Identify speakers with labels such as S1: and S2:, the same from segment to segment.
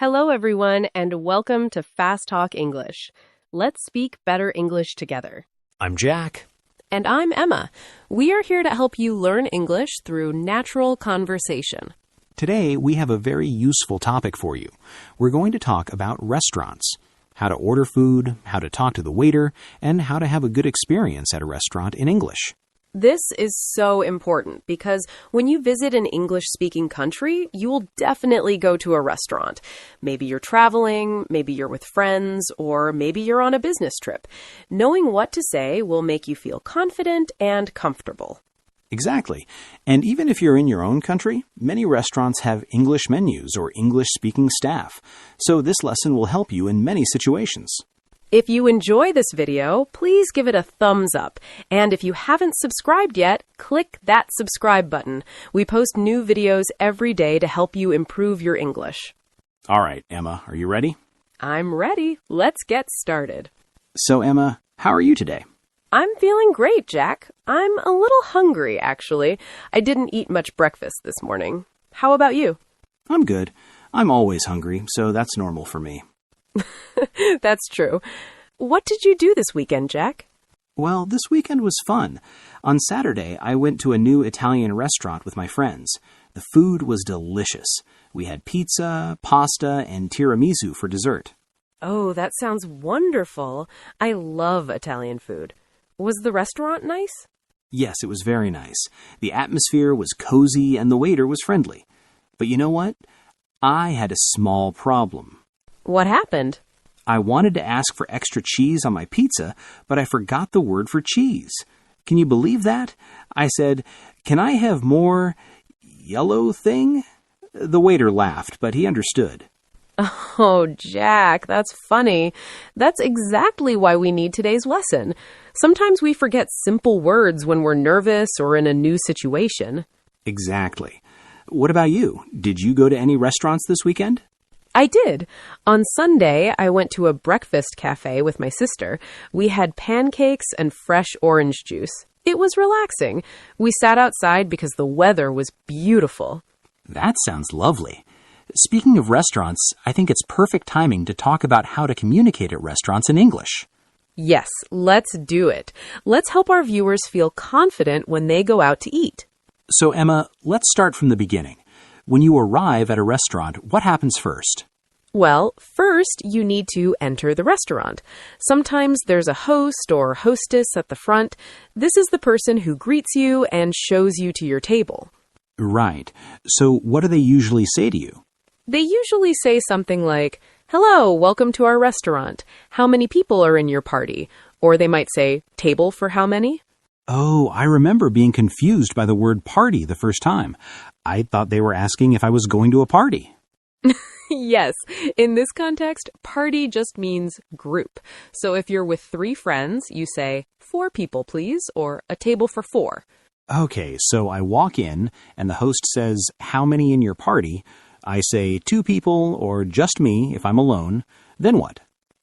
S1: Hello, everyone, and welcome to Fast Talk English. Let's speak better English together.
S2: I'm Jack.
S1: And I'm Emma. We are here to help you learn English through natural conversation.
S2: Today, we have a very useful topic for you. We're going to talk about restaurants, how to order food, how to talk to the waiter, and how to have a good experience at a restaurant in English.
S1: This is so important because when you visit an English-speaking country, you will definitely go to a restaurant. Maybe you're traveling, maybe you're with friends, or maybe you're on a business trip. Knowing what to say will make you feel confident and comfortable.
S2: Exactly. And even if you're in your own country, many restaurants have English menus or English-speaking staff. So this lesson will help you in many situations.
S1: If you enjoy this video, please give it a thumbs up. And if you haven't subscribed yet, click that subscribe button. We post new videos every day to help you improve your English.
S2: All right, Emma, are you ready?
S1: I'm ready. Let's get started.
S2: So, Emma, how are you today?
S1: I'm feeling great, Jack. I'm a little hungry, actually. I didn't eat much breakfast this morning. How about you?
S2: I'm good. I'm always hungry, so that's normal for me.
S1: That's true. What did you do this weekend, Jack?
S2: Well, this weekend was fun. On Saturday, I went to a new Italian restaurant with my friends. The food was delicious. We had pizza, pasta, and tiramisu for dessert.
S1: Oh, that sounds wonderful. I love Italian food. Was the restaurant nice?
S2: Yes, it was very nice. The atmosphere was cozy and the waiter was friendly. But you know what? I had a small problem.
S1: What happened?
S2: I wanted to ask for extra cheese on my pizza, but I forgot the word for cheese. Can you believe that? I said, "Can I have more yellow thing?" The waiter laughed, but he understood.
S1: Oh, Jack, that's funny. That's exactly why we need today's lesson. Sometimes we forget simple words when we're nervous or in a new situation.
S2: Exactly. What about you? Did you go to any restaurants this weekend?
S1: I did. On Sunday, I went to a breakfast cafe with my sister. We had pancakes and fresh orange juice. It was relaxing. We sat outside because the weather was beautiful.
S2: That sounds lovely. Speaking of restaurants, I think it's perfect timing to talk about how to communicate at restaurants in English.
S1: Yes, let's do it. Let's help our viewers feel confident when they go out to eat.
S2: So, Emma, let's start from the beginning. When you arrive at a restaurant, what happens first?
S1: Well, first, you need to enter the restaurant. Sometimes there's a host or hostess at the front. This is the person who greets you and shows you to your table.
S2: Right. So what do they usually say to you?
S1: They usually say something like, "Hello, welcome to our restaurant. How many people are in your party?" Or they might say, "Table for how many?"
S2: Oh, I remember being confused by the word party the first time. I thought they were asking if I was going to a party.
S1: Yes, in this context, party just means group. So if you're with 3 friends, you say, "4 people, please," or "a table for 4.
S2: Okay, so I walk in and the host says, "How many in your party?" I say 2 people or just me if I'm alone. Then what?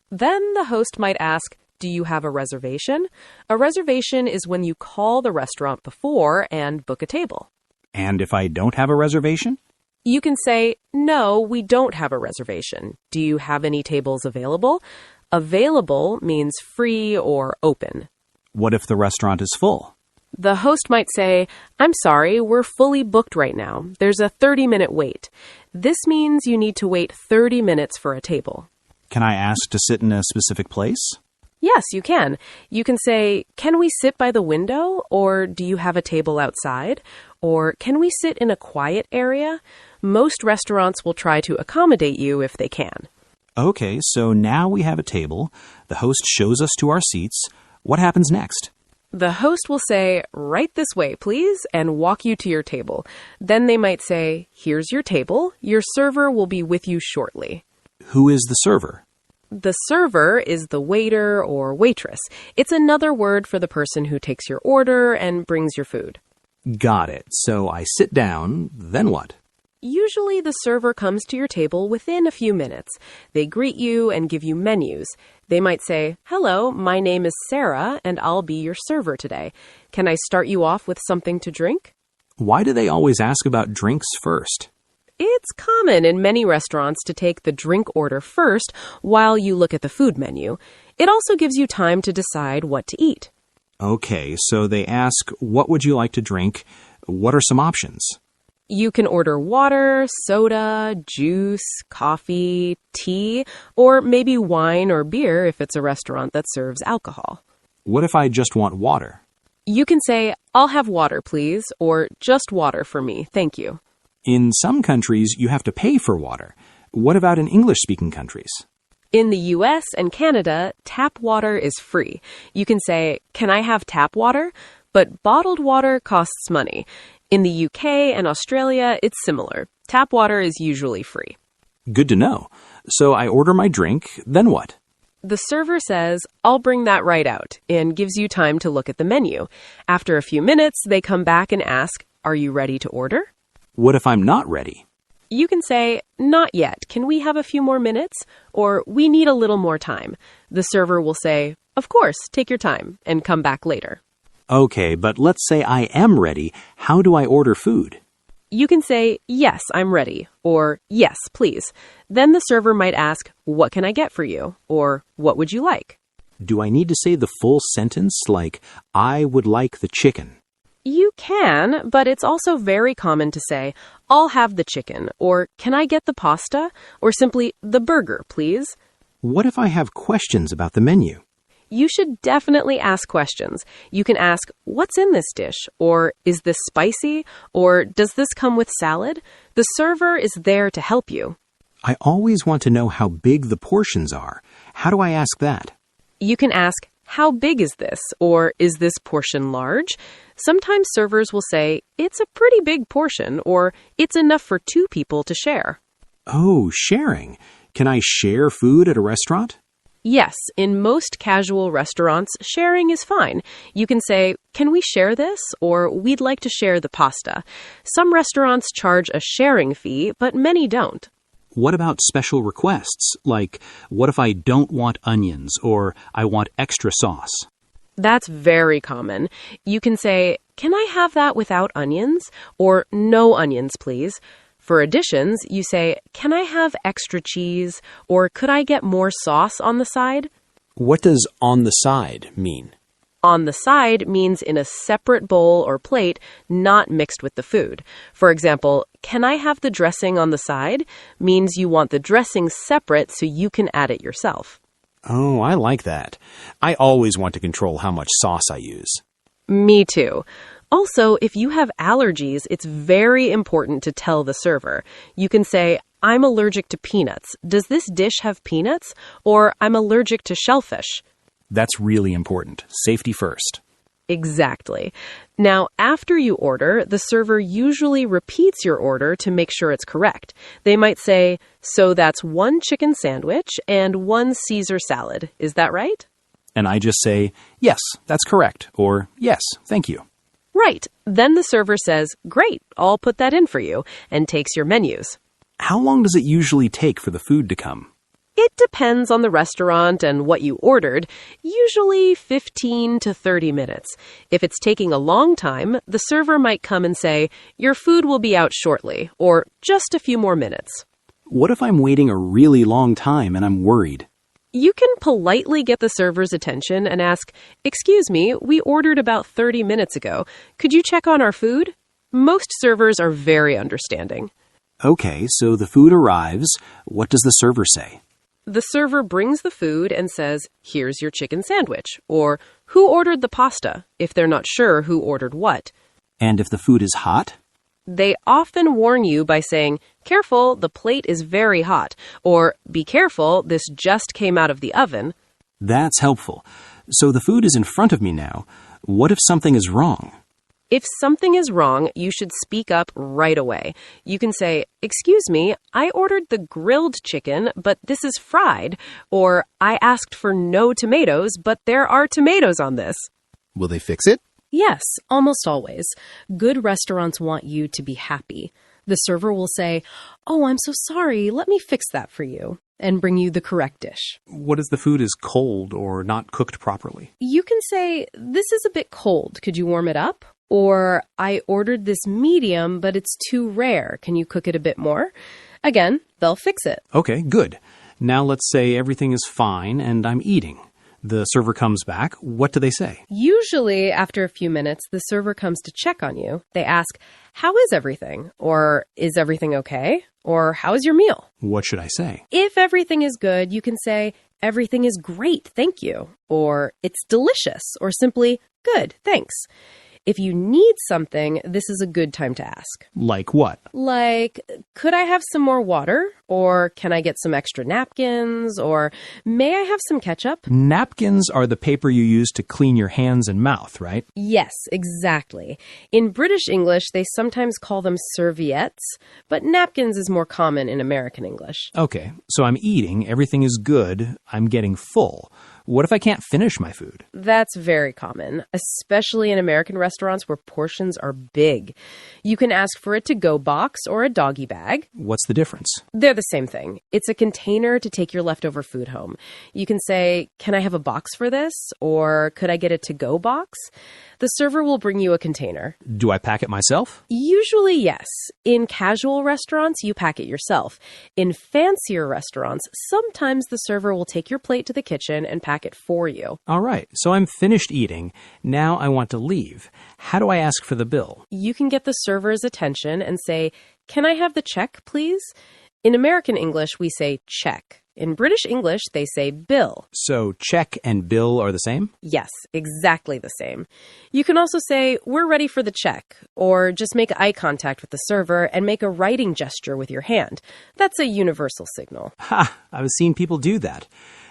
S1: Then the host might ask, "Do you have a reservation?" A reservation is when you call the restaurant before and book a table.
S2: And if I don't have a reservation?
S1: You can say, "No, we don't have a reservation. Do you have any tables available?" Available means free or open.
S2: What if the restaurant is full?
S1: The host might say, "I'm sorry, we're fully booked right now. There's a 30-minute wait." This means you need to wait 30 minutes for a table.
S2: Can I ask to sit in a specific place?
S1: Yes, you can. You can say, "Can we sit by the window?" Or "Do you have a table outside?" Or "Can we sit in a quiet area?" Most restaurants will try to accommodate you if they can.
S2: Okay, so now we have a table. The host shows us to our seats. What happens next?
S1: The host will say, "Right this way, please," and walk you to your table. Then they might say, "Here's your table. Your server will be with you shortly."
S2: Who is the server?
S1: The server is the waiter or waitress. It's another word for the person who takes your order and brings your food.
S2: Got it. So I sit down, then what?
S1: Usually the server comes to your table within a few minutes. They greet you and give you menus. They might say, "Hello, my name is Sarah, and I'll be your server today. Can I start you off with something to drink?"
S2: Why do they always ask about drinks first?
S1: It's common in many restaurants to take the drink order first while you look at the food menu. It also gives you time to decide what to eat.
S2: Okay, so they ask, what would you like to drink? What are some options?
S1: You can order water, soda, juice, coffee, tea, or maybe wine or beer if it's a restaurant that serves alcohol.
S2: What if I just want water?
S1: You can say, I'll have water, please, or just water for me, thank you.
S2: In some countries, you have to pay for water. What about in English-speaking countries?
S1: In the US and Canada, tap water is free. You can say, can I have tap water? But bottled water costs money. In the UK and Australia, it's similar. Tap water is usually free.
S2: Good to know. So I order my drink, then what?
S1: The server says, I'll bring that right out, and gives you time to look at the menu. After a few minutes, they come back and ask, are you ready to order?
S2: What if I'm not ready?
S1: You can say, not yet. Can we have a few more minutes? Or we need a little more time. The server will say, of course, take your time, and come back later.
S2: Okay, but let's say I am ready. How do I order food?
S1: You can say, yes, I'm ready, or yes, please. Then the server might ask, what can I get for you? Or what would you like?
S2: Do I need to say the full sentence, like, I would like the chicken?
S1: You can, but it's also very common to say, I'll have the chicken, or can I get the pasta? Or simply, the burger, please.
S2: What if I have questions about the menu?
S1: You should definitely ask questions. You can ask, what's in this dish? Or is this spicy? Or does this come with salad? The server is there to help you.
S2: I always want to know how big the portions are. How do I ask that?
S1: You can ask, how big is this? Or is this portion large? Sometimes servers will say, it's a pretty big portion, or it's enough for 2 people to share.
S2: Oh, sharing. Can I share food at a restaurant?
S1: Yes, in most casual restaurants, sharing is fine. You can say, can we share this? Or we'd like to share the pasta. Some restaurants charge a sharing fee, but many don't.
S2: What about special requests? Like, what if I don't want onions or I want extra sauce?
S1: That's very common. You can say, can I have that without onions? Or no onions, please. For additions, you say, can I have extra cheese? Or could I get more sauce on the side?
S2: What does on the side mean?
S1: On the side means in a separate bowl or plate, not mixed with the food. For example, can I have the dressing on the side? Means you want the dressing separate so you can add it yourself.
S2: Oh, I like that. I always want to control how much sauce I use.
S1: Me too. Also, if you have allergies, it's very important to tell the server. You can say, I'm allergic to peanuts. Does this dish have peanuts? Or I'm allergic to shellfish.
S2: That's really important. Safety first.
S1: Exactly. Now, after you order, the server usually repeats your order to make sure it's correct. They might say, so that's 1 chicken sandwich and 1 Caesar salad. Is that right?
S2: And I just say, yes, that's correct. Or, yes, thank you.
S1: Right. Then the server says, great, I'll put that in for you, and takes your menus.
S2: How long does it usually take for the food to come?
S1: It depends on the restaurant and what you ordered, usually 15 to 30 minutes. If it's taking a long time, the server might come and say, your food will be out shortly, or just a few more minutes.
S2: What if I'm waiting a really long time and I'm worried?
S1: You can politely get the server's attention and ask, excuse me, we ordered about 30 minutes ago. Could you check on our food? Most servers are very understanding.
S2: Okay, so the food arrives. What does the server say?
S1: The server brings the food and says, here's your chicken sandwich, or who ordered the pasta, if they're not sure who ordered what.
S2: And if the food is hot?
S1: They often warn you by saying, careful, the plate is very hot, or be careful, this just came out of the oven.
S2: That's helpful. So the food is in front of me now. What if something is wrong?
S1: If something is wrong, you should speak up right away. You can say, excuse me, I ordered the grilled chicken, but this is fried. Or, I asked for no tomatoes, but there are tomatoes on this.
S3: Will they fix it?
S4: Yes, almost always. Good restaurants want you to be happy. The server will say, oh, I'm so sorry, let me fix that for you, and bring you the correct dish.
S2: What if the food is cold or not cooked properly?
S4: You can say, this is a bit cold. Could you warm it up? Or, I ordered this medium, but it's too rare. Can you cook it a bit more? Again, they'll fix it.
S2: Okay, good. Now let's say everything is fine and I'm eating. The server comes back. What do they say?
S4: Usually, after a few minutes, the server comes to check on you. They ask, how is everything? Or, is everything okay? Or, how is your meal?
S2: What should I say?
S4: If everything is good, you can say, everything is great, thank you. Or, it's delicious. Or simply, good, thanks. If you need something, this is a good time to ask.
S2: Like what?
S4: Like, could I have some more water? Or can I get some extra napkins? Or may I have some ketchup?
S2: Napkins are the paper you use to clean your hands and mouth, right?
S4: Yes, exactly. In British English, they sometimes call them serviettes, but napkins is more common in American English.
S2: Okay, so I'm eating, everything is good, I'm getting full. What if I can't finish my food?
S4: That's very common, especially in American restaurants where portions are big. You can ask for a to-go box or a doggy bag.
S2: What's the difference?
S4: They're the same thing. It's a container to take your leftover food home. You can say, can I have a box for this? Or could I get a to-go box? The server will bring you a container.
S2: Do I pack it myself?
S4: Usually, yes. In casual restaurants, you pack it yourself. In fancier restaurants, sometimes the server will take your plate to the kitchen and pack it for you.
S2: All right, so I'm finished eating. Now I want to leave. How do I ask for the bill?
S4: You can get the server's attention and say, can I have the check, please? In American English, we say check. In British English, they say bill.
S2: So check and bill are the same?
S4: Yes, exactly the same. You can also say, we're ready for the check, or just make eye contact with the server and make a writing gesture with your hand. That's a universal signal.
S2: Ha! I've seen people do that.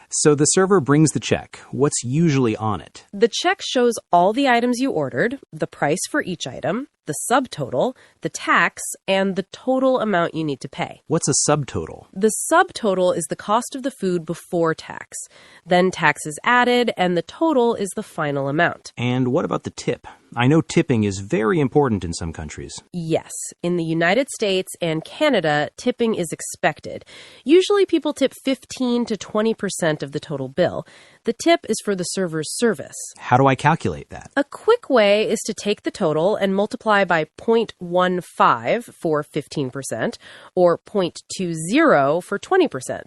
S2: So the server brings the check. What's usually on it?
S4: The check shows all the items you ordered, the price for each item, the subtotal, the tax, and the total amount you need to pay.
S2: What's a subtotal?
S4: The subtotal is the cost of the food before tax. Then tax is added, and the total is the final amount.
S2: And what about the tip? I know tipping is very important in some countries.
S4: Yes. In the United States and Canada, tipping is expected. Usually people tip 15 to 20% of the total bill. The tip is for the server's service.
S2: How do I calculate that?
S4: A quick way is to take the total and multiply by 0.15 for 15% or 0.20 for 20%.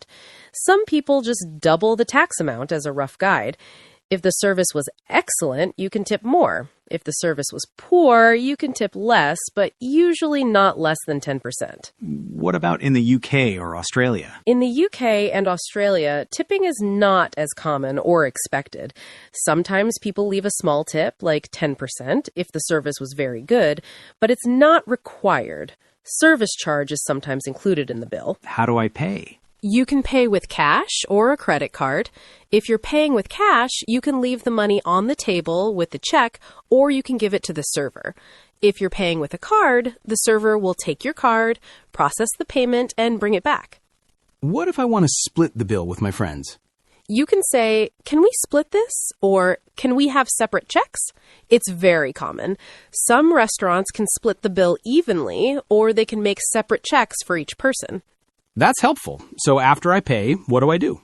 S4: Some people just double the tax amount as a rough guide. If the service was excellent, you can tip more. If the service was poor, you can tip less, but usually not less than 10%.
S2: What about in the UK or Australia?
S4: In the UK and Australia, tipping is not as common or expected. Sometimes people leave a small tip, like 10%, if the service was very good, but it's not required. Service charge is sometimes included in the bill.
S2: How do I pay?
S4: You can pay with cash or a credit card. If you're paying with cash, you can leave the money on the table with the check, or you can give it to the server. If you're paying with a card, the server will take your card, process the payment, and bring it back.
S2: What if I want to split the bill with my friends?
S4: You can say, can we split this? Or can we have separate checks? It's very common. Some restaurants can split the bill evenly, or they can make separate checks for each person.
S2: That's helpful. So after I pay, what do I do?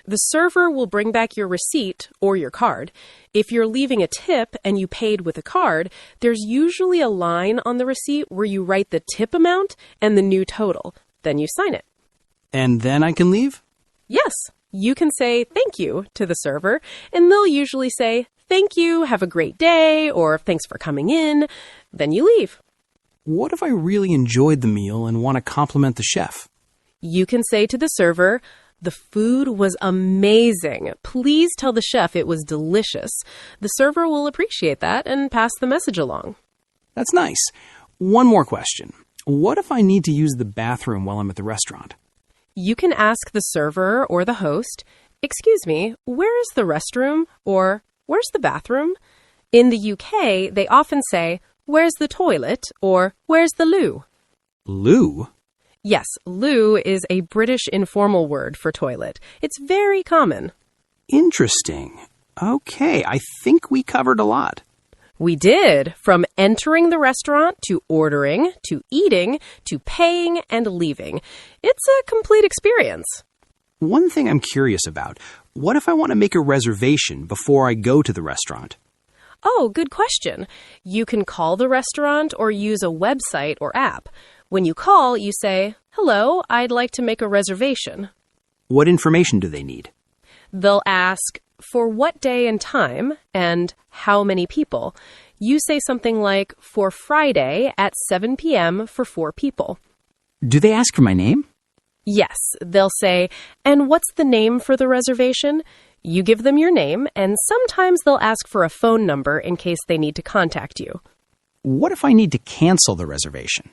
S4: The server will bring back your receipt or your card. If you're leaving a tip and you paid with a card, there's usually a line on the receipt where you write the tip amount and the new total. Then you sign it.
S2: And then I can leave?
S4: Yes. You can say thank you to the server, and they'll usually say, thank you, have a great day, or thanks for coming in. Then you leave.
S2: What if I really enjoyed the meal and want to compliment the chef?
S4: You can say to the server, the food was amazing. Please tell the chef it was delicious. The server will appreciate that and pass the message along.
S2: That's nice. One more question. What if I need to use the bathroom while I'm at the restaurant?
S4: You can ask the server or the host, excuse me, where is the restroom? Or where's the bathroom? In the UK, they often say, where's the toilet? Or where's the loo?
S2: Loo?
S4: Yes, loo is a British informal word for toilet. It's very common.
S2: Interesting. Okay, I think we covered a lot.
S4: We did, from entering the restaurant to ordering, to eating, to paying and leaving. It's a complete experience.
S2: One thing I'm curious about, what if I want to make a reservation before I go to the restaurant?
S4: Oh, good question. You can call the restaurant or use a website or app. When you call, you say, "Hello, I'd like to make a reservation."
S2: What information do they need?
S4: They'll ask, "For what day and time?" and "How many people?" You say something like, "For Friday at 7 p.m. for 4 people."
S2: Do they ask for my name?
S4: Yes, they'll say, "And what's the name for the reservation?" You give them your name, and sometimes they'll ask for a phone number in case they need to contact you.
S2: What if I need to cancel the reservation?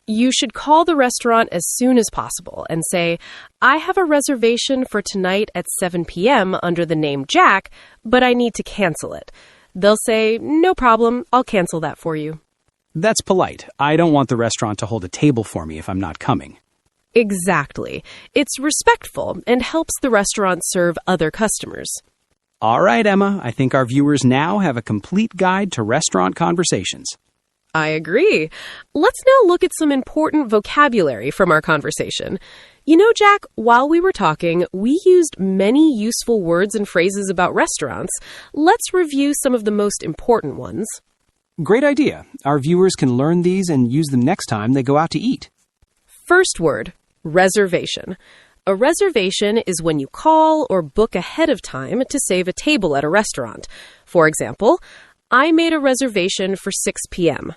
S4: You should call the restaurant as soon as possible and say, "I have a reservation for tonight at 7 p.m. under the name Jack, but I need to cancel it." They'll say, "No problem, I'll cancel that for you."
S2: That's polite. I don't want the restaurant to hold a table for me if I'm not coming.
S4: Exactly. It's respectful and helps the restaurant serve other customers.
S2: All right, Emma, I think our viewers now have a complete guide to restaurant conversations.
S4: I agree. Let's now look at some important vocabulary from our conversation. You know, Jack, while we were talking, we used many useful words and phrases about restaurants. Let's review some of the most important ones.
S2: Great idea. Our viewers can learn these and use them next time they go out to eat.
S4: First word, reservation. A reservation is when you call or book ahead of time to save a table at a restaurant. For example, I made a reservation for 6 p.m.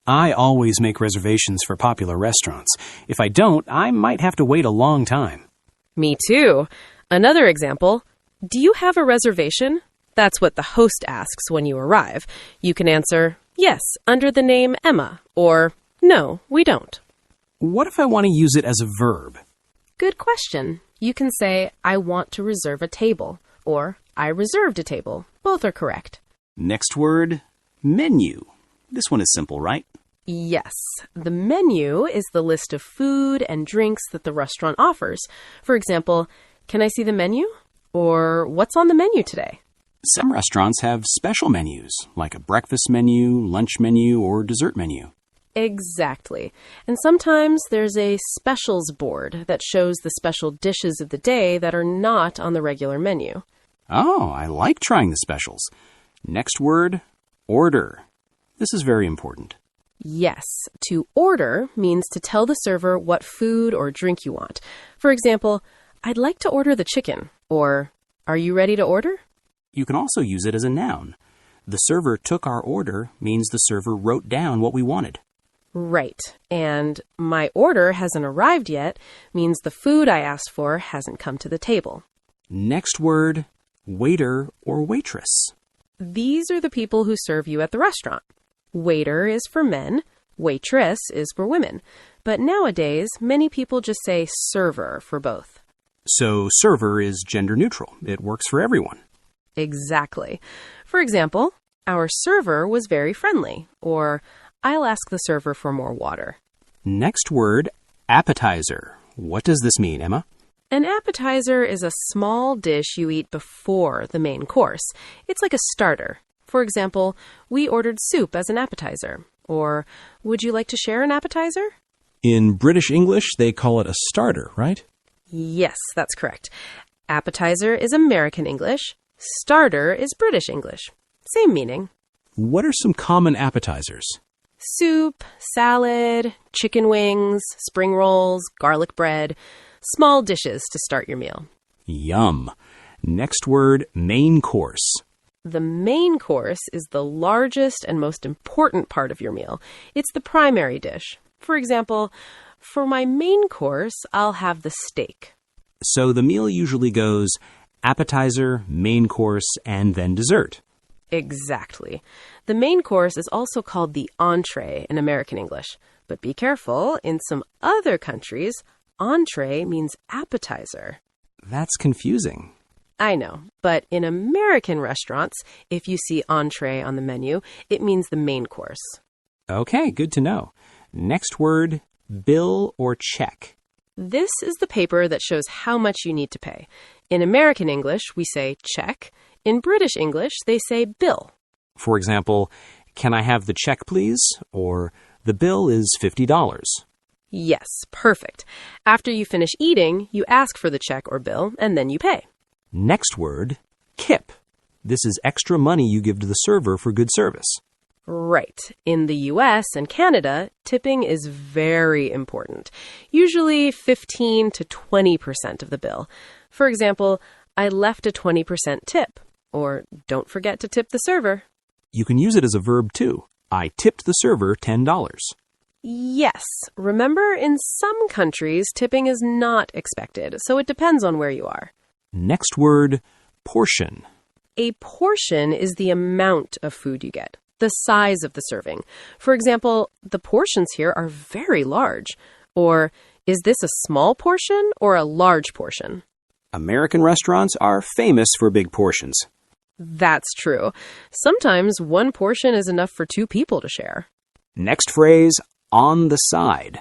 S2: I always make reservations for popular restaurants. If I don't, I might have to wait a long time.
S4: Me too. Another example, do you have a reservation? That's what the host asks when you arrive. You can answer, yes, under the name Emma, or no, we don't.
S2: What if I want to use it as a verb?
S4: Good question. You can say, I want to reserve a table, or I reserved a table. Both are correct.
S2: Next word, menu. This one is simple, right?
S4: Yes. The menu is the list of food and drinks that the restaurant offers. For example, can I see the menu? Or what's on the menu today?
S2: Some restaurants have special menus, like a breakfast menu, lunch menu, or dessert menu.
S4: Exactly. And sometimes there's a specials board that shows the special dishes of the day that are not on the regular menu.
S2: Oh, I like trying the specials. Next word, order. This is very important.
S4: Yes. To order means to tell the server what food or drink you want. For example, I'd like to order the chicken, or are you ready to order?
S2: You can also use it as a noun. The server took our order means the server wrote down what we wanted.
S4: Right. And my order hasn't arrived yet means the food I asked for hasn't come to the table.
S2: Next word, waiter or waitress.
S4: These are the people who serve you at the restaurant. Waiter is for men, waitress is for women. But nowadays, many people just say server for both.
S2: So server is gender neutral. It works for everyone.
S4: Exactly. For example, our server was very friendly, or I'll ask the server for more water.
S2: Next word, appetizer. What does this mean, Emma?
S4: An appetizer is a small dish you eat before the main course. It's like a starter. For example, we ordered soup as an appetizer. Or, would you like to share an appetizer?
S3: In British English, they call it a starter, right?
S4: Yes, that's correct. Appetizer is American English. Starter is British English. Same meaning.
S3: What are some common appetizers?
S4: Soup, salad, chicken wings, spring rolls, garlic bread. Small dishes to start your meal.
S2: Yum. Next word, main course.
S4: The main course is the largest and most important part of your meal. It's the primary dish. For example, for my main course, I'll have the steak.
S2: So the meal usually goes appetizer, main course, and then dessert.
S4: Exactly. The main course is also called the entree in American English. But be careful, in some other countries, entree means appetizer.
S2: That's confusing.
S4: I know, but in American restaurants, if you see entree on the menu, it means the main course.
S2: Okay, good to know. Next word, bill or check.
S4: This is the paper that shows how much you need to pay. In American English, we say check. In British English, they say bill.
S2: For example, can I have the check, please? Or the bill is $50.
S4: Yes, perfect. After you finish eating, you ask for the check or bill, and then you pay.
S2: Next word, kip. This is extra money you give to the server for good service.
S1: Right. In the US and Canada, tipping is very important. Usually 15 to 20% of the bill. For example, I left a 20% tip. Or don't forget to tip the server.
S2: You can use it as a verb too. I tipped the server $10.
S1: Yes. Remember, in some countries, tipping is not expected, so it depends on where you are.
S2: Next word, portion.
S1: A portion is the amount of food you get, the size of the serving. For example, the portions here are very large. Or, is this a small portion or a large portion?
S2: American restaurants are famous for big portions.
S1: That's true. Sometimes one portion is enough for 2 people to share.
S2: Next phrase, on the side.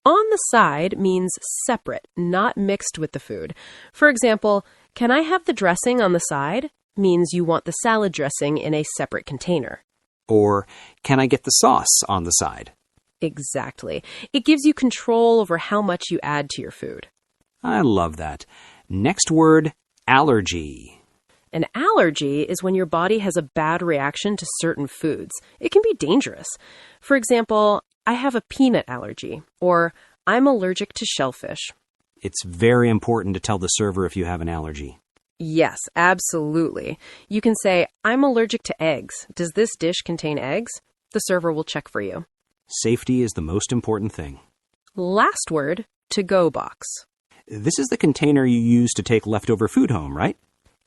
S1: On the side means separate, not mixed with the food. For example, can I have the dressing on the side? Means you want the salad dressing in a separate container.
S2: Or, can I get the sauce on the side?
S1: Exactly. It gives you control over how much you add to your food.
S2: I love that. Next word, allergy.
S1: An allergy is when your body has a bad reaction to certain foods. It can be dangerous. For example, I have a peanut allergy, or I'm allergic to shellfish.
S2: It's very important to tell the server if you have an allergy.
S1: Yes, absolutely. You can say, I'm allergic to eggs. Does this dish contain eggs? The server will check for you.
S2: Safety is the most important thing.
S1: Last word, to-go box.
S2: This is the container you use to take leftover food home, right?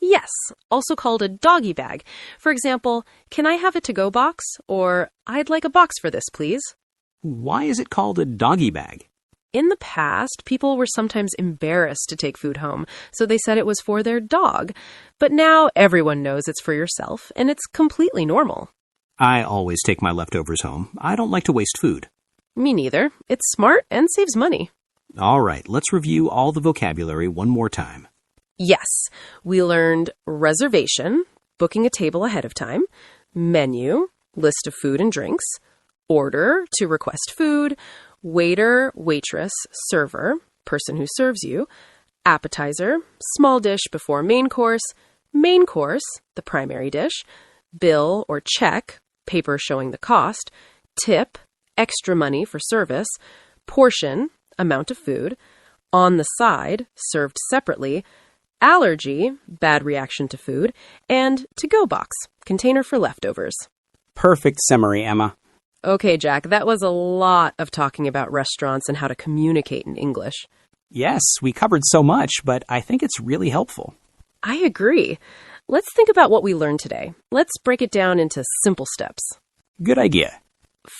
S1: Yes, also called a doggy bag. For example, can I have a to-go box? Or, I'd like a box for this, please.
S2: Why is it called a doggy bag?
S1: In the past, people were sometimes embarrassed to take food home, so they said it was for their dog. But now everyone knows it's for yourself, and it's completely normal.
S2: I always take my leftovers home. I don't like to waste food.
S1: Me neither. It's smart and saves money.
S2: All right, let's review all the vocabulary one more time.
S1: Yes, we learned reservation, booking a table ahead of time, menu, list of food and drinks, order, to request food, waiter, waitress, server, person who serves you, appetizer, small dish before main course, the primary dish, bill or check, paper showing the cost, tip, extra money for service, portion, amount of food, on the side, served separately, allergy, bad reaction to food, and to-go box, container for leftovers.
S2: Perfect summary, Emma.
S1: Okay, Jack, that was a lot of talking about restaurants and how to communicate in English.
S2: Yes, we covered so much, but I think it's really helpful.
S1: I agree. Let's think about what we learned today. Let's break it down into simple steps.
S2: Good idea.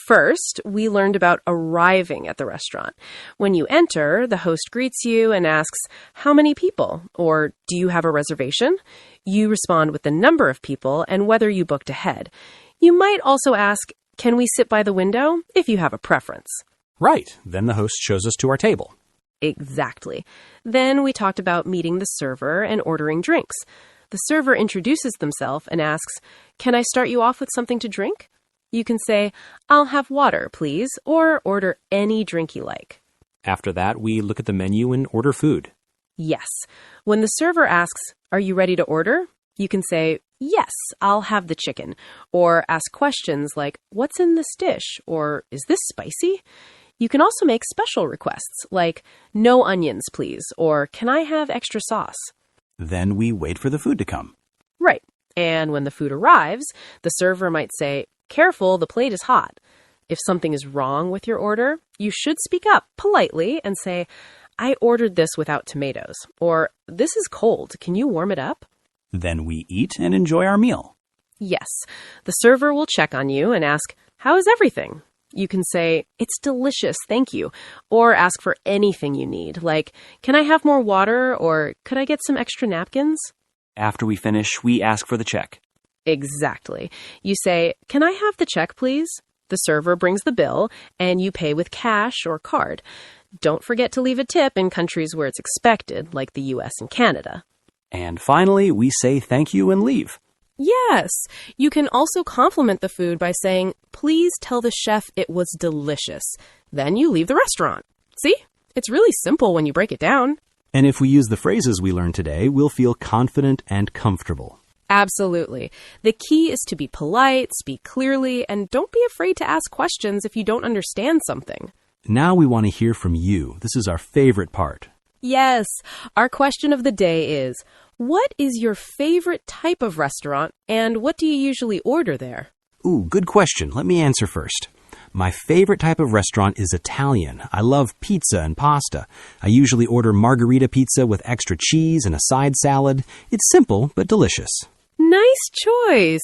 S1: First, we learned about arriving at the restaurant. When you enter, the host greets you and asks, how many people? Or, do you have a reservation? You respond with the number of people and whether you booked ahead. You might also ask, can we sit by the window? If you have a preference.
S3: Right. Then the host shows us to our table.
S1: Exactly. Then we talked about meeting the server and ordering drinks. The server introduces themselves and asks, can I start you off with something to drink? You can say, I'll have water, please, or order any drink you like.
S3: After that, we look at the menu and order food.
S1: Yes. When the server asks, are you ready to order? You can say, yes, I'll have the chicken. Or ask questions like, what's in this dish? Or is this spicy? You can also make special requests like, no onions, please. Or can I have extra sauce?
S2: Then we wait for the food to come.
S1: Right. And when the food arrives, the server might say, careful, the plate is hot. If something is wrong with your order, you should speak up politely and say, I ordered this without tomatoes. Or, this is cold. Can you warm it up?
S2: Then we eat and enjoy our meal.
S1: Yes. The server will check on you and ask, how is everything? You can say, it's delicious, thank you. Or ask for anything you need, like, can I have more water? Or could I get some extra napkins?
S2: After we finish, we ask for the check.
S1: Exactly. You say, can I have the check, please? The server brings the bill, and you pay with cash or card. Don't forget to leave a tip in countries where it's expected, like the US and Canada.
S2: And finally, we say thank you and leave.
S1: Yes. You can also compliment the food by saying, please tell the chef it was delicious. Then you leave the restaurant. See? It's really simple when you break it down.
S2: And if we use the phrases we learned today, we'll feel confident and comfortable.
S1: Absolutely. The key is to be polite, speak clearly, and don't be afraid to ask questions if you don't understand something.
S3: Now we want to hear from you. This is our favorite part.
S1: Yes. Our question of the day is, what is your favorite type of restaurant and what do you usually order there?
S3: Ooh, good question. Let me answer first. My favorite type of restaurant is Italian. I love pizza and pasta. I usually order margherita pizza with extra cheese and a side salad. It's simple but delicious.
S1: Nice choice.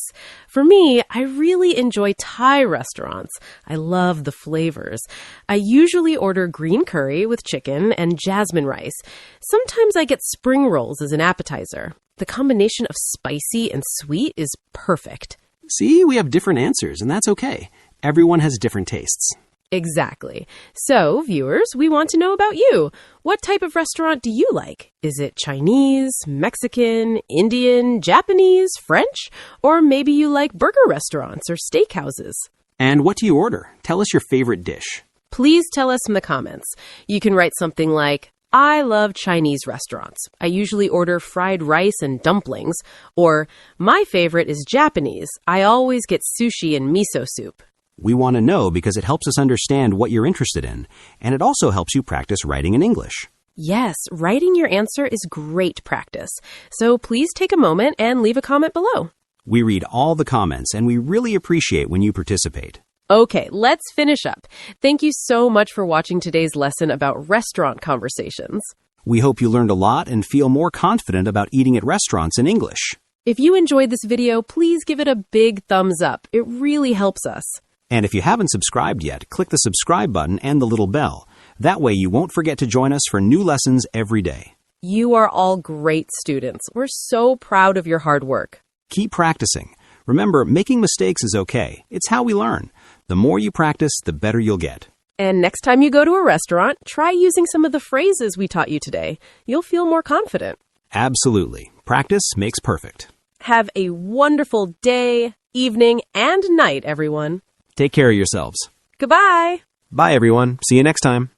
S1: For me, I really enjoy Thai restaurants. I love the flavors. I usually order green curry with chicken and jasmine rice. Sometimes I get spring rolls as an appetizer. The combination of spicy and sweet is perfect.
S2: See, we have different answers, and that's okay. Everyone has different tastes.
S1: Exactly. So, viewers, we want to know about you. What type of restaurant do you like? Is it Chinese, Mexican, Indian, Japanese, French? Or maybe you like burger restaurants or steakhouses?
S2: And what do you order? Tell us your favorite dish.
S1: Please tell us in the comments. You can write something like, I love Chinese restaurants. I usually order fried rice and dumplings. Or, my favorite is Japanese. I always get sushi and miso soup.
S2: We want to know because it helps us understand what you're interested in, and it also helps you practice writing in English.
S1: Yes, writing your answer is great practice. So please take a moment and leave a comment below.
S2: We read all the comments, and we really appreciate when you participate.
S1: Okay, let's finish up. Thank you so much for watching today's lesson about restaurant conversations.
S2: We hope you learned a lot and feel more confident about eating at restaurants in English.
S1: If you enjoyed this video, please give it a big thumbs up. It really helps us.
S2: And if you haven't subscribed yet, click the subscribe button and the little bell. That way you won't forget to join us for new lessons every day.
S1: You are all great students. We're so proud of your hard work.
S2: Keep practicing. Remember, making mistakes is okay. It's how we learn. The more you practice, the better you'll get.
S1: And next time you go to a restaurant, try using some of the phrases we taught you today. You'll feel more confident.
S2: Absolutely. Practice makes perfect.
S1: Have a wonderful day, evening, and night, everyone.
S2: Take care of yourselves.
S1: Goodbye.
S2: Bye, everyone. See you next time.